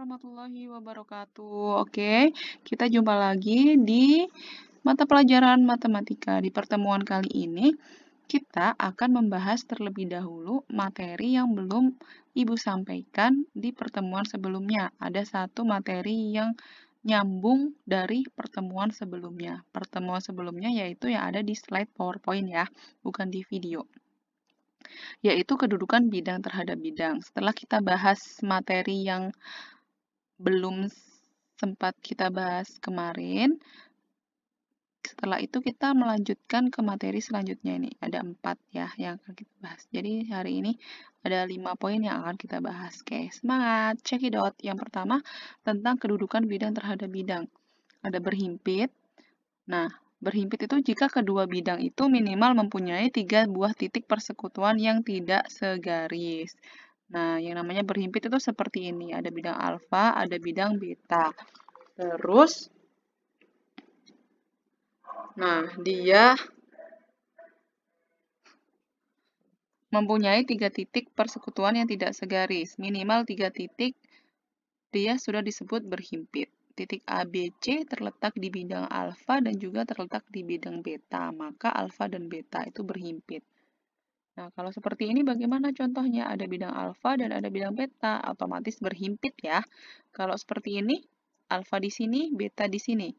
warahmatullahi wabarakatuh. Oke, kita jumpa lagi di mata pelajaran matematika. Di pertemuan kali ini, kita akan membahas terlebih dahulu materi yang belum Ibu sampaikan di pertemuan sebelumnya. Ada satu materi yang nyambung dari pertemuan sebelumnya. Pertemuan sebelumnya yaitu yang ada di slide PowerPoint ya, bukan di video. Yaitu kedudukan bidang terhadap bidang. Setelah kita bahas materi yang belum sempat kita bahas kemarin, setelah itu kita melanjutkan ke materi selanjutnya ini. Ada 4 ya yang akan kita bahas. Jadi hari ini ada 5 poin yang akan kita bahas. Oke, semangat, check it out. Yang pertama tentang kedudukan bidang terhadap bidang. Ada berhimpit. Nah, berhimpit itu jika kedua bidang itu minimal mempunyai 3 buah titik persekutuan yang tidak segaris. Nah, yang namanya berhimpit itu seperti ini. Ada bidang alfa, ada bidang beta. Terus, nah, dia mempunyai 3 titik persekutuan yang tidak segaris. Minimal 3 titik, dia sudah disebut berhimpit. Titik A, B, C terletak di bidang alfa dan juga terletak di bidang beta. Maka alfa dan beta itu berhimpit. Nah, kalau seperti ini bagaimana contohnya? Ada bidang alfa dan ada bidang beta, otomatis berhimpit ya. Kalau seperti ini, alfa di sini, beta di sini.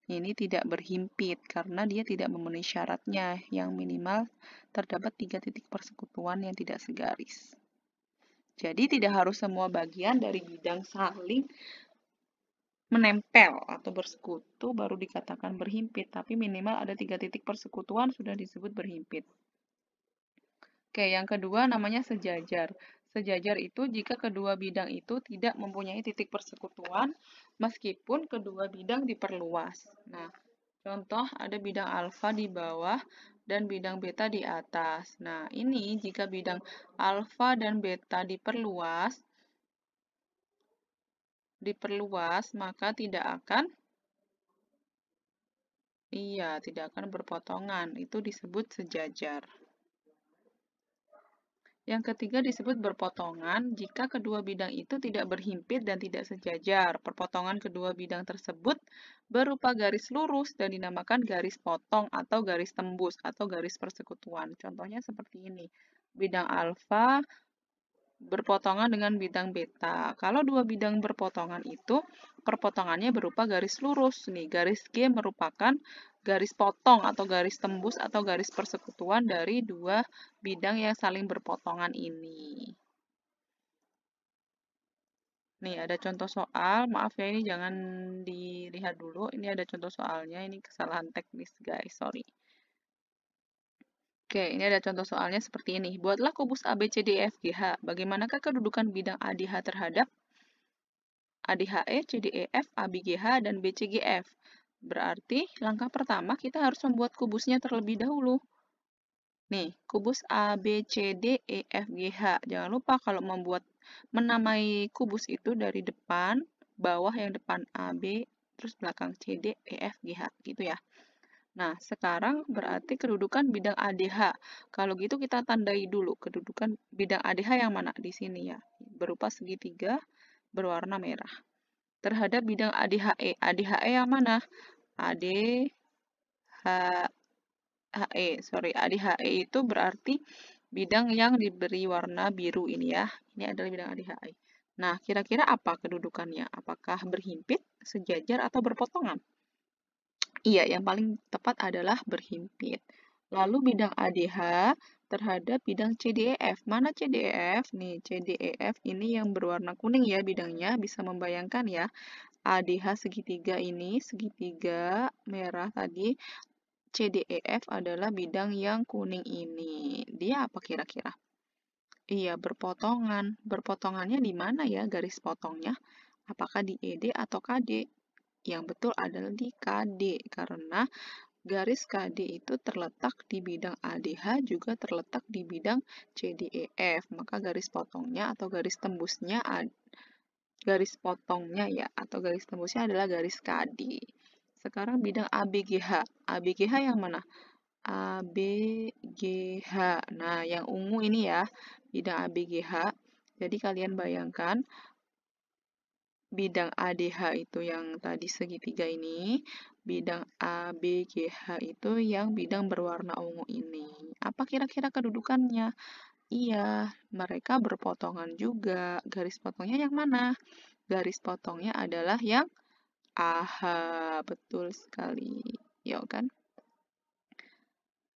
Ini tidak berhimpit karena dia tidak memenuhi syaratnya yang minimal terdapat 3 titik persekutuan yang tidak segaris. Jadi tidak harus semua bagian dari bidang saling menempel atau bersekutu baru dikatakan berhimpit, tapi minimal ada 3 titik persekutuan sudah disebut berhimpit. Oke, yang kedua namanya sejajar. Sejajar itu jika kedua bidang itu tidak mempunyai titik persekutuan meskipun kedua bidang diperluas. Nah, contoh ada bidang alfa di bawah dan bidang beta di atas. Nah, ini jika bidang alfa dan beta diperluas, maka tidak akan berpotongan. Itu disebut sejajar. Yang ketiga disebut berpotongan jika kedua bidang itu tidak berhimpit dan tidak sejajar. Perpotongan kedua bidang tersebut berupa garis lurus dan dinamakan garis potong atau garis tembus atau garis persekutuan. Contohnya seperti ini. Bidang alfa berpotongan dengan bidang beta. Kalau dua bidang berpotongan itu, perpotongannya berupa garis lurus. Nih, garis G merupakan garis potong atau garis tembus atau garis persekutuan dari dua bidang yang saling berpotongan ini. Nih, ada contoh soal. Maaf ya, ini jangan dilihat dulu. Ini ada contoh soalnya. Ini kesalahan teknis, guys. Sorry. Oke, ini ada contoh soalnya seperti ini. Buatlah kubus ABCDEFGH. Bagaimanakah kedudukan bidang ADH terhadap ADHE, CDEF, ABGH, dan BCGF? Berarti langkah pertama kita harus membuat kubusnya terlebih dahulu. Nih, kubus ABCDEFGH. Jangan lupa kalau menamai kubus itu dari depan, bawah yang depan AB, terus belakang CD, EF, GH, gitu ya. Nah, sekarang berarti kedudukan bidang ADH. Kalau gitu kita tandai dulu kedudukan bidang ADH yang mana? Di sini ya, berupa segitiga berwarna merah. Terhadap bidang ADHE. ADHE yang mana? ADHE itu berarti bidang yang diberi warna biru ini ya. Ini adalah bidang ADHE. Nah, kira-kira apa kedudukannya? Apakah berhimpit, sejajar, atau berpotongan? Iya, yang paling tepat adalah berhimpit. Lalu bidang ADH terhadap bidang CDEF. Mana CDEF? Nih, CDEF ini yang berwarna kuning ya bidangnya. Bisa membayangkan ya. ADH segitiga ini, segitiga merah tadi. CDEF adalah bidang yang kuning ini. Dia apa kira-kira? Iya, berpotongan. Berpotongannya di mana ya garis potongnya? Apakah di ED atau KD? Yang betul adalah di KD, karena garis KD itu terletak di bidang ADH juga terletak di bidang CDEF. Maka garis potongnya atau garis tembusnya garis tembusnya adalah garis KD. Sekarang bidang ABGH. ABGH yang mana? ABGH. Nah, yang ungu ini ya, bidang ABGH. Jadi kalian bayangkan bidang ADH itu yang tadi segitiga ini, bidang ABGH itu yang bidang berwarna ungu ini. Apa kira-kira kedudukannya? Iya, mereka berpotongan juga. Garis potongnya yang mana? Garis potongnya adalah yang AH, betul sekali. Ya kan?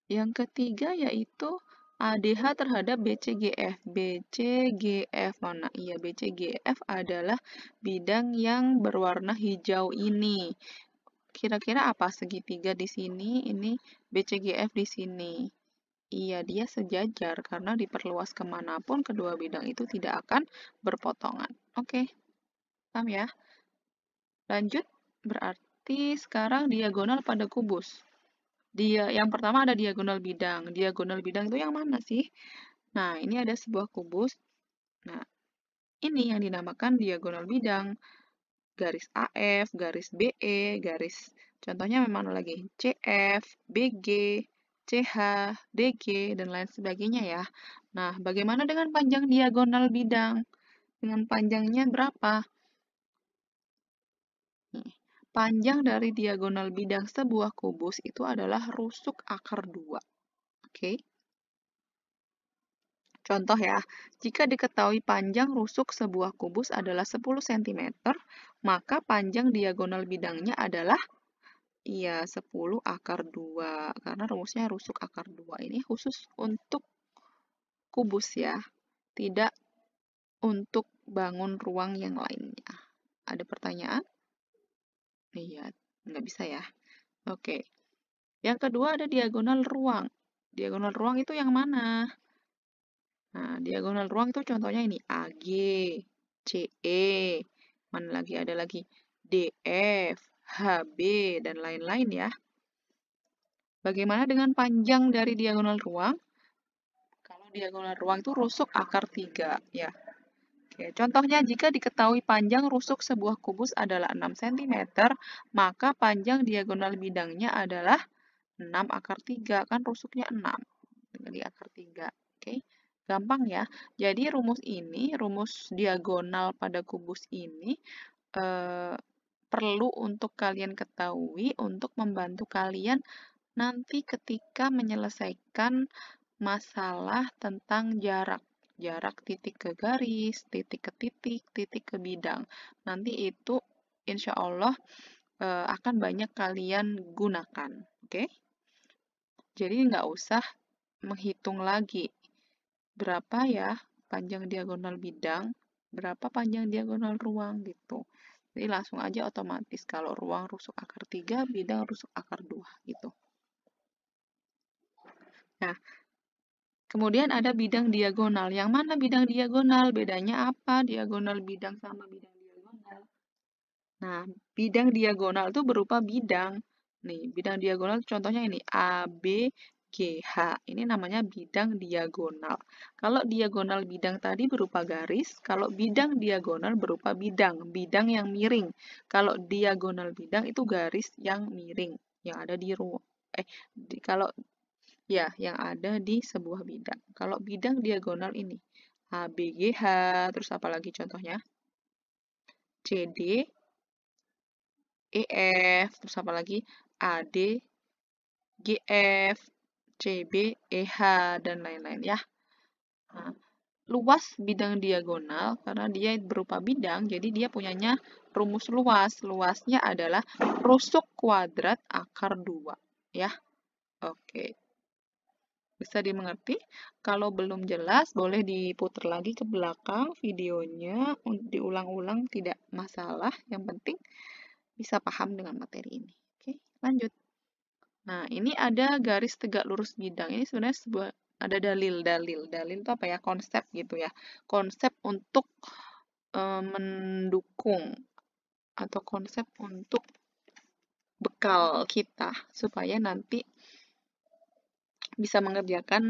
Yang ketiga yaitu ADH terhadap BCGF. BCGF mana? Iya, BCGF adalah bidang yang berwarna hijau ini. Kira-kira apa segitiga di sini? Ini BCGF di sini. Iya, dia sejajar karena diperluas kemanapun kedua bidang itu tidak akan berpotongan. Oke, paham ya? Lanjut, berarti sekarang diagonal pada kubus. Yang pertama ada diagonal bidang. Diagonal bidang itu yang mana sih? Nah, ini ada sebuah kubus. Nah, ini yang dinamakan diagonal bidang. Garis AF, garis BE, garis contohnya memang lagi CF, BG, CH, DG, dan lain sebagainya ya. Nah, bagaimana dengan panjang diagonal bidang? Dengan panjangnya berapa? Nih, panjang dari diagonal bidang sebuah kubus itu adalah rusuk akar 2. Oke. Contoh ya, jika diketahui panjang rusuk sebuah kubus adalah 10 cm, maka panjang diagonal bidangnya adalah 10 akar 2. Karena rumusnya rusuk akar 2 ini khusus untuk kubus ya, tidak untuk bangun ruang yang lainnya. Ada pertanyaan? Iya, nggak bisa ya. Oke. Yang kedua ada diagonal ruang. Diagonal ruang itu yang mana? Nah, diagonal ruang itu contohnya ini AG, CE, mana lagi ada lagi DF, HB, dan lain-lain ya. Bagaimana dengan panjang dari diagonal ruang? Kalau diagonal ruang itu rusuk akar 3 ya. Oke, contohnya jika diketahui panjang rusuk sebuah kubus adalah 6 cm, maka panjang diagonal bidangnya adalah 6 akar 3, kan rusuknya 6 di akar 3. Oke. Gampang ya. Jadi rumus diagonal pada kubus ini perlu untuk kalian ketahui untuk membantu kalian nanti ketika menyelesaikan masalah tentang jarak. Jarak titik ke garis, titik ke titik, titik ke bidang. Nanti itu insya Allah akan banyak kalian gunakan. Oke? Jadi nggak usah menghitung lagi berapa ya panjang diagonal bidang, berapa panjang diagonal ruang gitu. Jadi langsung aja otomatis kalau ruang rusuk akar 3, bidang rusuk akar 2 gitu. Nah, kemudian ada bidang diagonal. Yang mana bidang diagonal? Bedanya apa diagonal bidang sama bidang diagonal? Nah, bidang diagonal itu berupa bidang. Nih, bidang diagonal contohnya ini A, B, GH. Ini namanya bidang diagonal. Kalau diagonal bidang tadi berupa garis, kalau bidang diagonal berupa bidang, bidang yang miring. Kalau diagonal bidang itu garis yang miring, yang ada di ruang. Kalau ya, yang ada di sebuah bidang. Kalau bidang diagonal ini, ABGH, terus apa lagi contohnya? CD, EF, terus apa lagi? AD, GF, CB, EH, dan lain-lain ya. Nah, luas bidang diagonal, karena dia berupa bidang, jadi dia punyanya rumus luas. Luasnya adalah rusuk kuadrat akar 2. Ya, oke. Bisa dimengerti? Kalau belum jelas, boleh diputar lagi ke belakang videonya, diulang-ulang tidak masalah. Yang penting bisa paham dengan materi ini. Oke, lanjut. Nah, ini ada garis tegak lurus bidang. Ini sebenarnya ada dalil. Dalil itu apa ya? Konsep gitu ya. Konsep untuk mendukung atau konsep untuk bekal kita supaya nanti bisa mengerjakan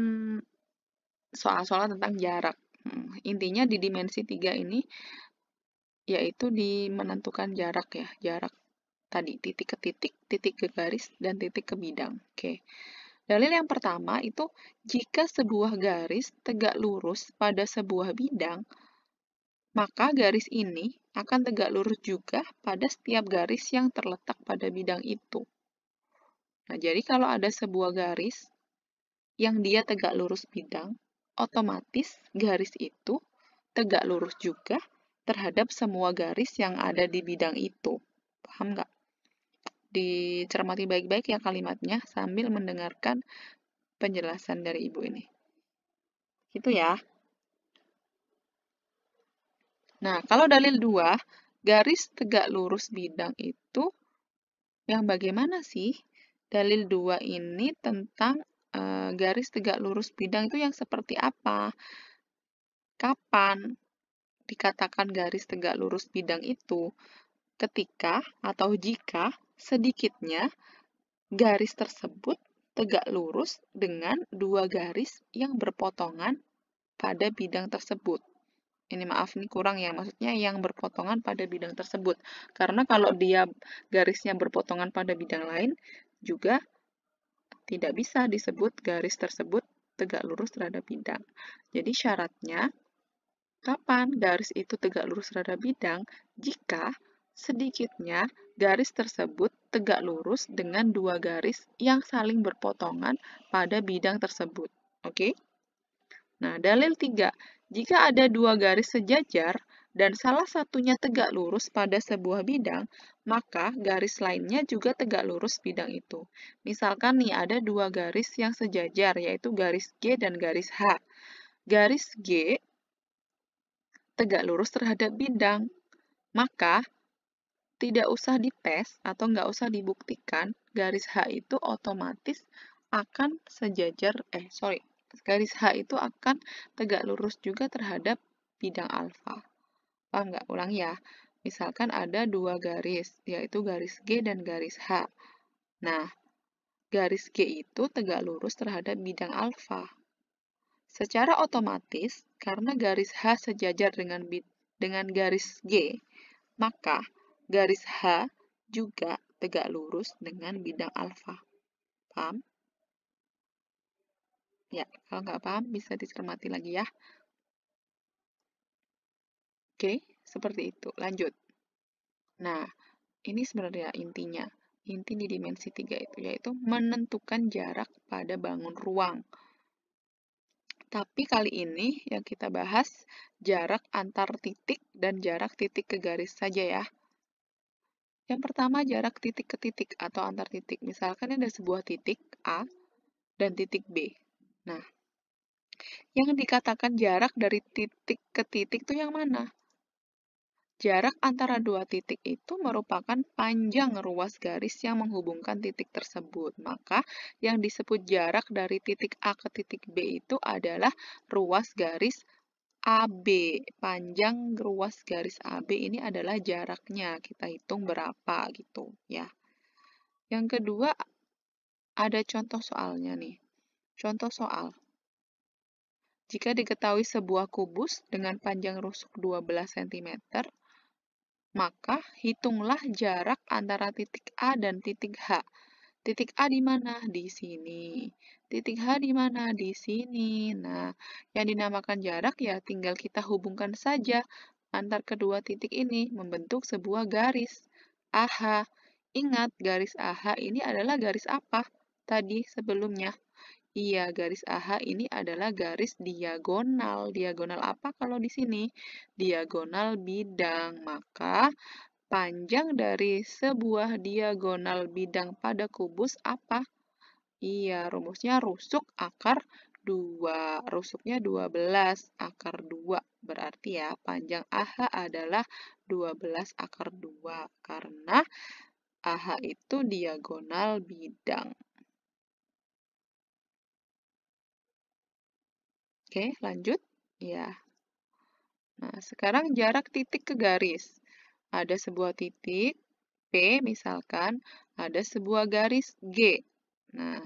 soal-soal tentang jarak. Intinya di dimensi 3 ini yaitu di menentukan jarak ya. Jarak tadi titik ke titik, titik ke garis, dan titik ke bidang. Oke. Dalil yang pertama itu jika sebuah garis tegak lurus pada sebuah bidang, maka garis ini akan tegak lurus juga pada setiap garis yang terletak pada bidang itu. Nah, jadi kalau ada sebuah garis yang dia tegak lurus bidang, otomatis garis itu tegak lurus juga terhadap semua garis yang ada di bidang itu. Paham nggak? Dicermati baik-baik ya kalimatnya sambil mendengarkan penjelasan dari Ibu ini. Gitu ya. Nah, kalau dalil 2, garis tegak lurus bidang itu yang bagaimana sih? Dalil 2 ini tentang garis tegak lurus bidang itu yang seperti apa? Kapan dikatakan garis tegak lurus bidang itu? Ketika atau jika sedikitnya garis tersebut tegak lurus dengan dua garis yang berpotongan pada bidang tersebut. Ini maaf nih kurang ya, maksudnya yang berpotongan pada bidang tersebut. Karena kalau dia garisnya berpotongan pada bidang lain, juga tidak bisa disebut garis tersebut tegak lurus terhadap bidang. Jadi syaratnya, kapan garis itu tegak lurus terhadap bidang? Jika sedikitnya garis tersebut tegak lurus dengan dua garis yang saling berpotongan pada bidang tersebut. Oke? Nah, dalil 3. Jika ada dua garis sejajar dan salah satunya tegak lurus pada sebuah bidang, maka garis lainnya juga tegak lurus bidang itu. Misalkan nih ada dua garis yang sejajar, yaitu garis G dan garis H. Garis G tegak lurus terhadap bidang, maka tidak usah dites atau nggak usah dibuktikan, garis H itu otomatis akan sejajar, garis H itu akan tegak lurus juga terhadap bidang alfa. Paham nggak? Ulang ya. Misalkan ada dua garis, yaitu garis G dan garis H. Nah, garis G itu tegak lurus terhadap bidang alfa. Secara otomatis, karena garis H sejajar dengan garis G, maka garis H juga tegak lurus dengan bidang alfa. Paham? Ya, kalau nggak paham bisa dicermati lagi ya. Oke, seperti itu. Lanjut. Nah, ini sebenarnya intinya. Inti di dimensi 3 itu, yaitu menentukan jarak pada bangun ruang. Tapi kali ini yang kita bahas jarak antar titik dan jarak titik ke garis saja ya. Yang pertama jarak titik ke titik atau antar titik. Misalkan ada sebuah titik A dan titik B. Nah, yang dikatakan jarak dari titik ke titik itu yang mana? Jarak antara dua titik itu merupakan panjang ruas garis yang menghubungkan titik tersebut. Maka yang disebut jarak dari titik A ke titik B itu adalah ruas garis AB. Panjang ruas garis AB ini adalah jaraknya. Kita hitung berapa gitu ya. Yang kedua, ada contoh soalnya nih. Contoh soal. Jika diketahui sebuah kubus dengan panjang rusuk 12 cm, maka hitunglah jarak antara titik A dan titik H. Titik A di mana? Di sini. Titik H di mana? Di sini. Nah, yang dinamakan jarak ya tinggal kita hubungkan saja antar kedua titik ini membentuk sebuah garis AH. Ingat, garis AH ini adalah garis apa tadi sebelumnya? Iya, garis AH ini adalah garis diagonal. Diagonal apa kalau di sini? Diagonal bidang. Maka panjang dari sebuah diagonal bidang pada kubus apa? Iya, rumusnya rusuk akar 2. Rusuknya 12 akar 2. Berarti ya, panjang AH adalah 12 akar 2. Karena AH itu diagonal bidang. Oke, lanjut. Ya. Nah, sekarang jarak titik ke garis. Ada sebuah titik, P misalkan, ada sebuah garis G. Nah,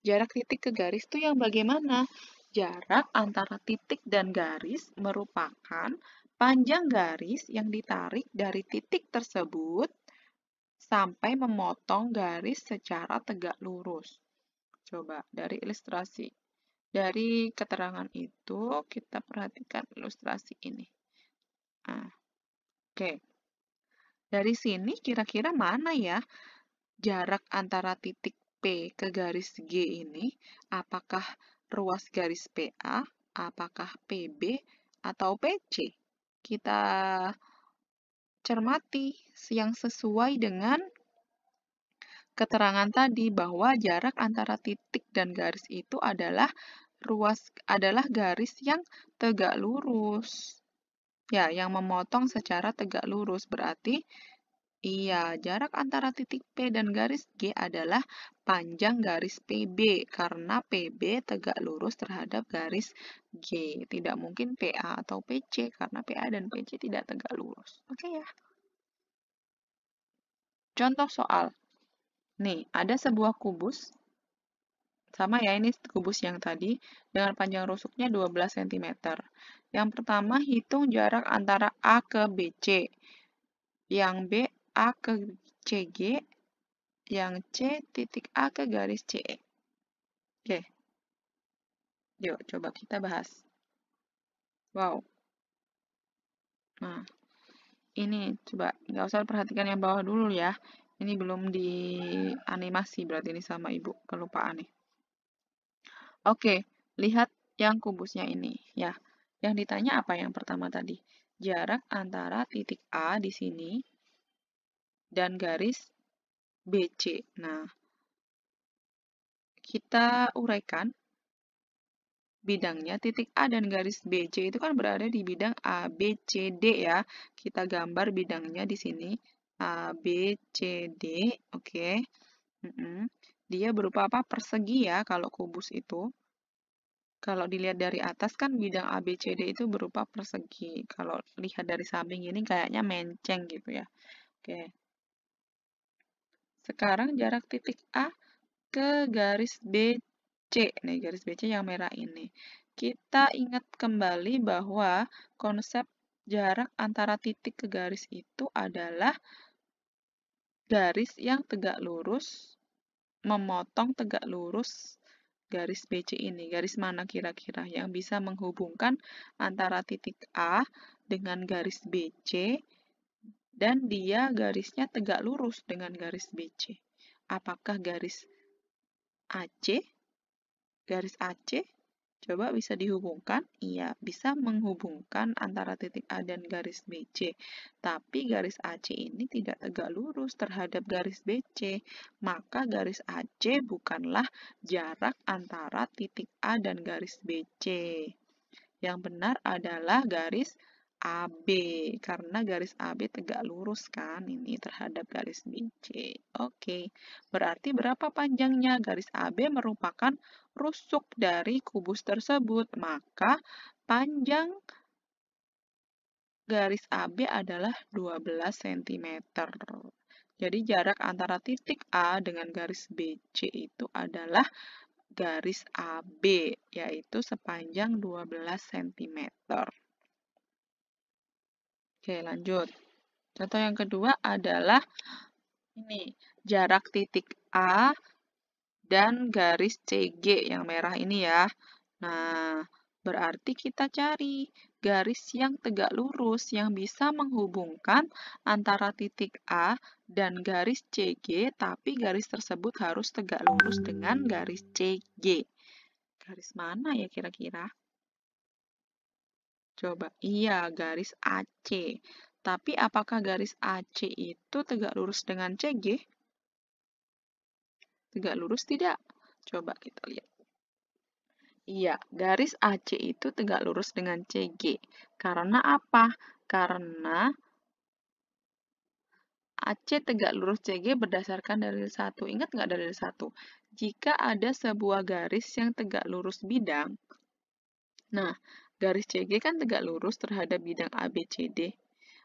jarak titik ke garis itu yang bagaimana? Jarak antara titik dan garis merupakan panjang garis yang ditarik dari titik tersebut sampai memotong garis secara tegak lurus. Coba dari ilustrasi. Dari keterangan itu, kita perhatikan ilustrasi ini. Nah, oke. Dari sini kira-kira mana ya jarak antara titik P ke garis G ini? Apakah ruas garis PA, apakah PB, atau PC? Kita cermati yang sesuai dengan keterangan tadi bahwa jarak antara titik dan garis itu adalah garis yang tegak lurus. Ya, yang memotong secara tegak lurus berarti iya, jarak antara titik P dan garis G adalah panjang garis PB karena PB tegak lurus terhadap garis G. Tidak mungkin PA atau PC karena PA dan PC tidak tegak lurus. Oke ya. Contoh soal. Nih, ada sebuah kubus. Sama ya, ini kubus yang tadi dengan panjang rusuknya 12 cm. Yang pertama, hitung jarak antara A ke BC. Yang B, A ke CG. Yang C, titik A ke garis CE. Oke. Yuk, coba kita bahas. Wow. Nah, ini coba nggak usah perhatikan yang bawah dulu ya. Ini belum dianimasi berarti ini sama ibu, kelupaan nih. Oke, lihat yang kubusnya ini ya. Yang ditanya apa yang pertama tadi? Jarak antara titik A di sini dan garis BC. Nah, kita uraikan bidangnya. Titik A dan garis BC itu kan berada di bidang ABCD ya. Kita gambar bidangnya di sini. ABCD, oke. Dia berupa apa? Persegi ya kalau kubus itu. Kalau dilihat dari atas kan bidang ABCD itu berupa persegi. Kalau lihat dari samping ini kayaknya menceng gitu ya. Oke. Sekarang jarak titik A ke garis BC. Nih, garis BC yang merah ini. Kita ingat kembali bahwa konsep jarak antara titik ke garis itu adalah garis yang tegak lurus, memotong tegak lurus garis BC ini. Garis mana kira-kira yang bisa menghubungkan antara titik A dengan garis BC dan dia garisnya tegak lurus dengan garis BC? Apakah garis AC? Garis AC? Coba bisa dihubungkan? Iya, bisa menghubungkan antara titik A dan garis BC. Tapi garis AC ini tidak tegak lurus terhadap garis BC. Maka garis AC bukanlah jarak antara titik A dan garis BC. Yang benar adalah garis AB, karena garis AB tegak lurus kan ini terhadap garis BC. Oke, berarti berapa panjangnya? Garis AB merupakan rusuk dari kubus tersebut, maka panjang garis AB adalah 12 cm. Jadi jarak antara titik A dengan garis BC itu adalah garis AB, yaitu sepanjang 12 cm. Oke, lanjut. Contoh yang kedua adalah ini, jarak titik A dan garis CG yang merah ini ya. Nah, berarti kita cari garis yang tegak lurus yang bisa menghubungkan antara titik A dan garis CG, tapi garis tersebut harus tegak lurus dengan garis CG. Garis mana ya kira-kira? Coba, iya garis AC. Tapi apakah garis AC itu tegak lurus dengan CG? Tegak lurus tidak? Coba kita lihat. Iya, garis AC itu tegak lurus dengan CG. Karena apa? Karena AC tegak lurus CG berdasarkan dalil 1. Ingat nggak dalil 1? Jika ada sebuah garis yang tegak lurus bidang, nah, garis CG kan tegak lurus terhadap bidang ABCD,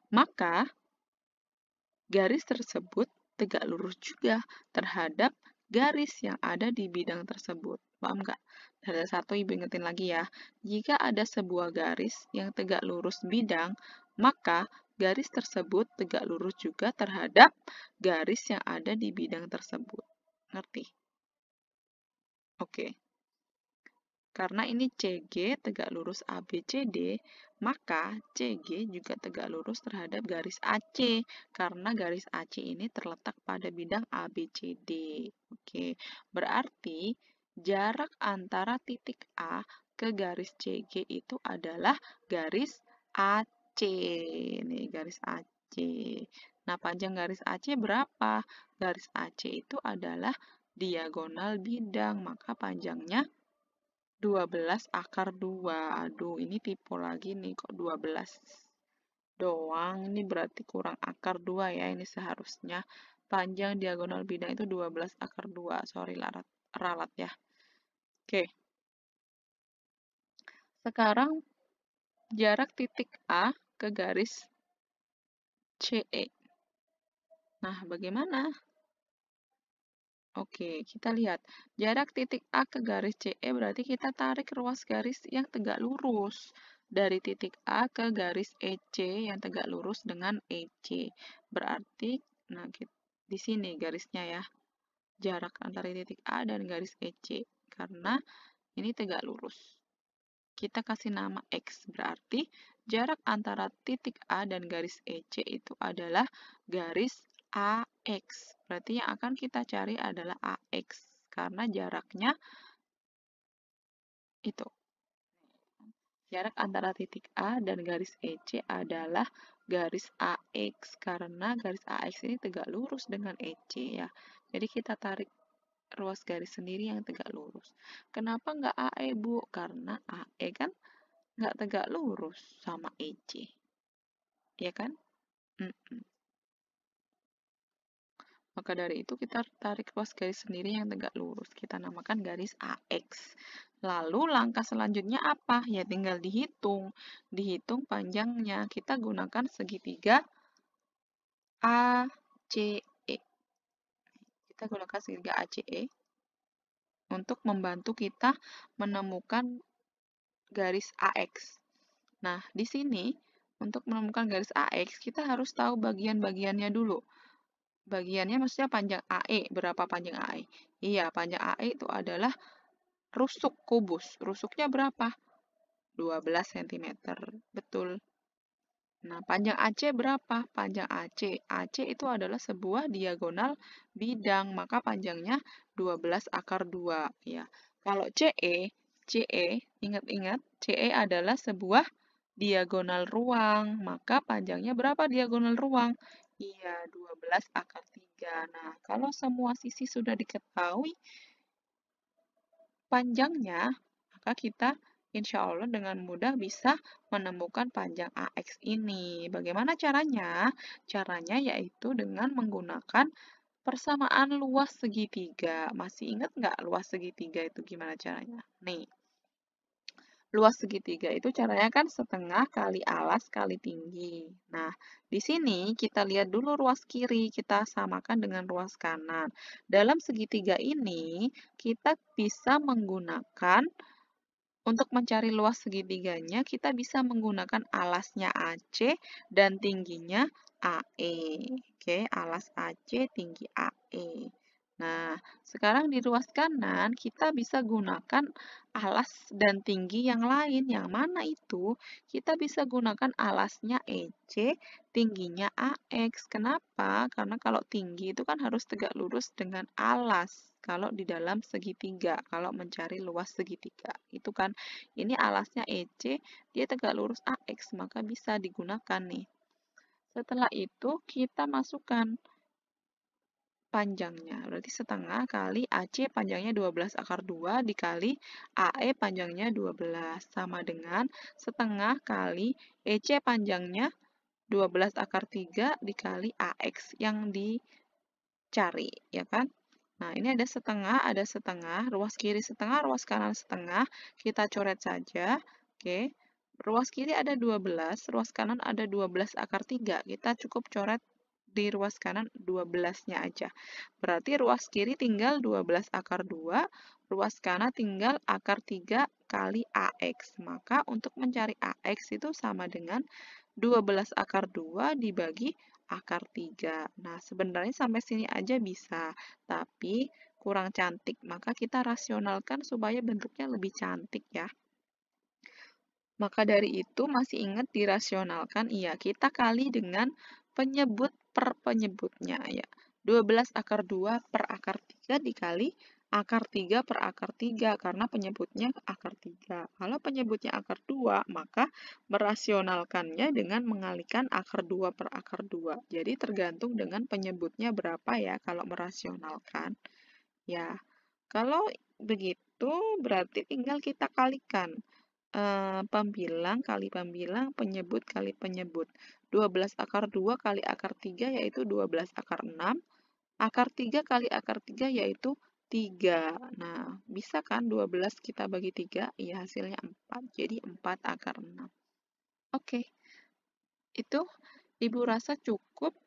maka garis tersebut tegak lurus juga terhadap garis yang ada di bidang tersebut. Paham nggak? Dalil 1 Ibu ingetin lagi ya. Jika ada sebuah garis yang tegak lurus bidang, maka garis tersebut tegak lurus juga terhadap garis yang ada di bidang tersebut. Ngerti? Oke. Karena ini CG tegak lurus ABCD, maka CG juga tegak lurus terhadap garis AC, karena garis AC ini terletak pada bidang ABCD. Oke, berarti jarak antara titik A ke garis CG itu adalah garis AC. Nih, garis AC. Nah, panjang garis AC berapa? Garis AC itu adalah diagonal bidang, maka panjangnya 12 akar 2. Aduh, ini tipe lagi nih, kok 12 doang. Ini berarti kurang akar 2 ya, ini seharusnya panjang diagonal bidang itu 12 akar 2. Sorry, ralat ya. Oke. Sekarang jarak titik A ke garis CE. Nah, bagaimana? Oke, kita lihat. Jarak titik A ke garis CE berarti kita tarik ruas garis yang tegak lurus. Dari titik A ke garis EC yang tegak lurus dengan EC. Berarti, nah di sini garisnya ya. Jarak antara titik A dan garis EC. Karena ini tegak lurus. Kita kasih nama X. Berarti jarak antara titik A dan garis EC itu adalah garis AX. Berarti yang akan kita cari adalah AX. Karena jaraknya itu. Jarak antara titik A dan garis EC adalah garis AX. Karena garis AX ini tegak lurus dengan EC ya. Jadi kita tarik ruas garis sendiri yang tegak lurus. Kenapa nggak AE, Bu? Karena AE kan nggak tegak lurus sama EC. Ya kan? Maka dari itu kita tarik ruas garis sendiri yang tegak lurus. Kita namakan garis AX. Lalu langkah selanjutnya apa? Ya tinggal dihitung. Dihitung panjangnya. Kita gunakan segitiga ACE. Kita gunakan segitiga ACE untuk membantu kita menemukan garis AX. Nah, di sini untuk menemukan garis AX, kita harus tahu bagian-bagiannya dulu. Bagiannya maksudnya panjang AE. Berapa panjang AE? Iya, panjang AE itu adalah rusuk kubus. Rusuknya berapa? 12 cm. Betul. Nah, panjang AC berapa? Panjang AC. AC itu adalah sebuah diagonal bidang, maka panjangnya 12 akar 2. Ya. Kalau CE, ingat-ingat, CE adalah sebuah diagonal ruang, maka panjangnya berapa diagonal ruang? Iya, 12 akar 3. Nah, kalau semua sisi sudah diketahui panjangnya, maka kita insya Allah dengan mudah bisa menemukan panjang AX ini. Bagaimana caranya? Caranya yaitu dengan menggunakan persamaan luas segitiga. Masih ingat nggak luas segitiga itu gimana caranya? Nih. Luas segitiga itu caranya kan setengah kali alas kali tinggi. Nah, di sini kita lihat dulu ruas kiri, kita samakan dengan ruas kanan. Dalam segitiga ini, kita bisa menggunakan, untuk mencari luas segitiganya, kita bisa menggunakan alasnya AC dan tingginya AE. Oke, alas AC, tinggi AE. Nah, sekarang di ruas kanan kita bisa gunakan alas dan tinggi yang lain. Yang mana itu? Kita bisa gunakan alasnya EC, tingginya AX. Kenapa? Karena kalau tinggi itu kan harus tegak lurus dengan alas. Kalau di dalam segitiga, kalau mencari luas segitiga. Itu kan, ini alasnya EC, dia tegak lurus AX, maka bisa digunakan nih. Setelah itu kita masukkan panjangnya. Berarti setengah kali AC panjangnya 12 akar 2 dikali AE panjangnya 12. Sama dengan setengah kali EC panjangnya 12 akar 3 dikali AX yang dicari, ya kan? Nah, ini ada setengah, ruas kiri setengah, ruas kanan setengah. Kita coret saja. Oke. Ruas kiri ada 12, ruas kanan ada 12 akar 3. Kita cukup coret di ruas kanan 12-nya aja. Berarti ruas kiri tinggal 12 akar 2, ruas kanan tinggal akar 3 kali AX. Maka untuk mencari AX itu sama dengan 12 akar 2 dibagi akar 3. Nah, sebenarnya sampai sini aja bisa. Tapi kurang cantik, maka kita rasionalkan supaya bentuknya lebih cantik ya. Maka dari itu masih ingat dirasionalkan? Iya, kita kali dengan penyebut per penyebutnya ya. 12 akar 2 per akar 3 dikali akar 3 per akar 3 karena penyebutnya akar 3. Kalau penyebutnya akar 2, maka merasionalkannya dengan mengalikan akar 2 per akar 2. Jadi tergantung dengan penyebutnya berapa ya kalau merasionalkan. Ya, kalau begitu berarti tinggal kita kalikan. Pembilang kali pembilang, penyebut kali penyebut. 12 akar 2 kali akar 3 yaitu 12 akar 6. Akar 3 kali akar 3 yaitu 3. Nah, bisa kan 12 kita bagi 3? Ya, hasilnya 4. Jadi 4 akar 6. Oke, itu Ibu rasa cukup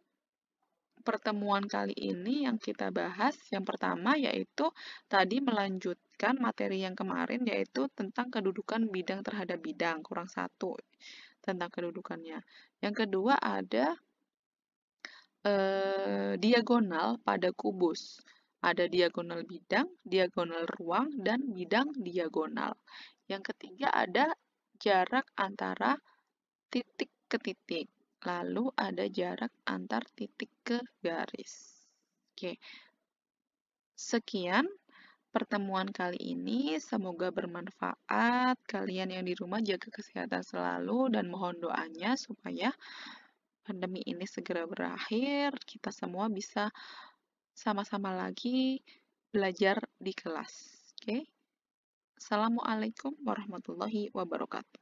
pertemuan kali ini yang kita bahas. Yang pertama yaitu tadi melanjutkan materi yang kemarin yaitu tentang kedudukan bidang terhadap bidang, kurang satu tentang kedudukannya. Yang kedua ada diagonal pada kubus. Ada diagonal bidang, diagonal ruang, dan bidang diagonal. Yang ketiga ada jarak antara titik ke titik. Lalu ada jarak antar titik ke garis. Oke, sekian pertemuan kali ini. Semoga bermanfaat. Kalian yang di rumah jaga kesehatan selalu dan mohon doanya supaya pandemi ini segera berakhir. Kita semua bisa sama-sama lagi belajar di kelas. Oke? Assalamualaikum warahmatullahi wabarakatuh.